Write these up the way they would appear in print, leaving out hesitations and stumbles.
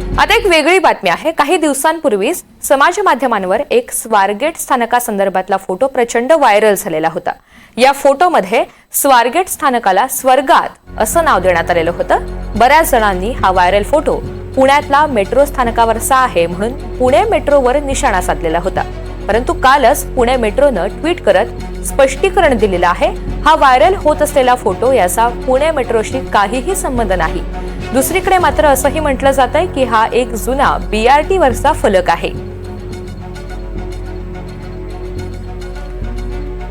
आता एक वेगळी बातमी आहे। काही दिवसांपूर्वीच समाज माध्यमांवर एक स्वारगेट स्थानकासंदर्भातला फोटो प्रचंड व्हायरल झालेला होता। या फोटोमध्ये स्वारगेट स्थानकाला स्वर्गात असं नाव देण्यात आलेलं होतं। बऱ्याच जणांनी हा व्हायरल फोटो पुण्यातला मेट्रो स्थानकावरचा आहे म्हणून पुणे मेट्रोवर निशाणा साधलेला होता। परंतु कालच पुणे मेट्रोनं ट्विट करत स्पष्टीकरण दिलेलं आहे। हा व्हायरल होत असलेला फोटो याचा पुणे मेट्रोशी काहीही संबंध नाही। दुसरीकडे मात्र असंही म्हटलं जातंय की हा एक जुना BRT वरचा फलक आहे।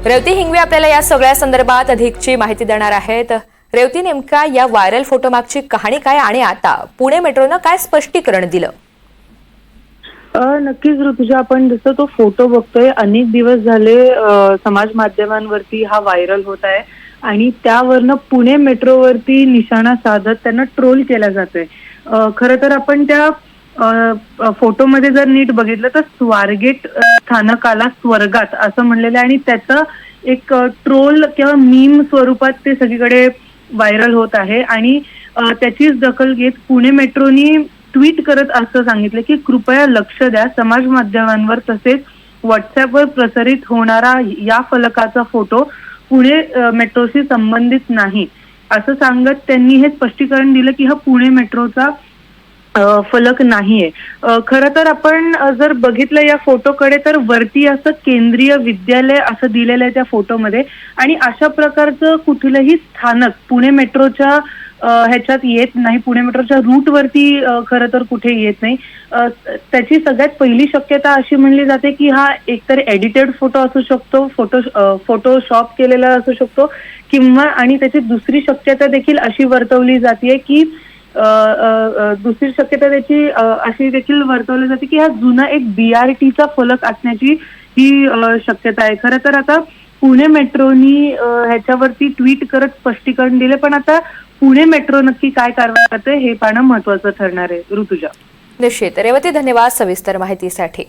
रेवती हिंगवे आपल्याला या सगळ्या संदर्भात अधिकची माहिती देणार आहेत। रेवती, नेमका या व्हायरल फोटो मागची कहाणी काय आणि आता पुणे मेट्रोनं काय स्पष्टीकरण दिलं? नक्कीच ऋतुजा, आपण जसं तो फोटो बघतोय, अनेक दिवस झाले समाज माध्यमांवरती हा व्हायरल होत आहे आणि त्यावरनं पुणे मेट्रोवरती निशाणा साधत त्यांना ट्रोल केला जातोय। खरं तर आपण त्या फोटोमध्ये जर नीट बघितलं तर स्वारगेट स्थानकाला स्वर्गात असं म्हणलेलं आहे आणि त्याचं एक ट्रोल किंवा मीम स्वरूपात ते सगळीकडे व्हायरल होत आहे आणि त्याचीच दखल घेत पुणे मेट्रोनी ट्विट करत असं सांगितलं की कृपया लक्ष द्या, समाज माध्यमांवर तसेच व्हॉट्सअपवर प्रसारित होणारा या फलकाचा फोटो पुणे मेट्रोशी संबंधित नाही असं सांगत त्यांनी हे स्पष्टीकरण दिलं की हा पुणे मेट्रोचा फलक नाहीये। खरं तर आपण जर बघितलं या फोटोकडे तर वरती असं केंद्रीय विद्यालय असं दिलेलं आहे त्या फोटोमध्ये आणि अशा प्रकारचं कुठलंही स्थानक पुणे मेट्रोच्या ह्याच्यात येत नाही। पुणे मेट्रोच्या रूट वरती खरं तर कुठे येत नाही। त्याची सगळ्यात पहिली शक्यता अशी म्हणली जाते की हा एकतर एडिटेड फोटो असू शकतो, फोटोशॉप केलेला असू शकतो किंवा आणि त्याची दुसरी शक्यता देखील अशी वर्तवली जाते की दुसरी शक्यता त्याची अशी देखील वर्तवली जाते की हा जुना एक BRTचा फलक असण्याची ही शक्यता आहे। खरं तर आता पुणे मेट्रोनी ह्याच्यावरती ट्विट करत स्पष्टीकरण दिले, पण आता पुणे मेट्रो नक्की काय कारवाई करते हे पाहणं महत्त्वाचं ठरणार आहे ऋतुजा। निश्चित। रेवती, धन्यवाद सविस्तर माहितीसाठी।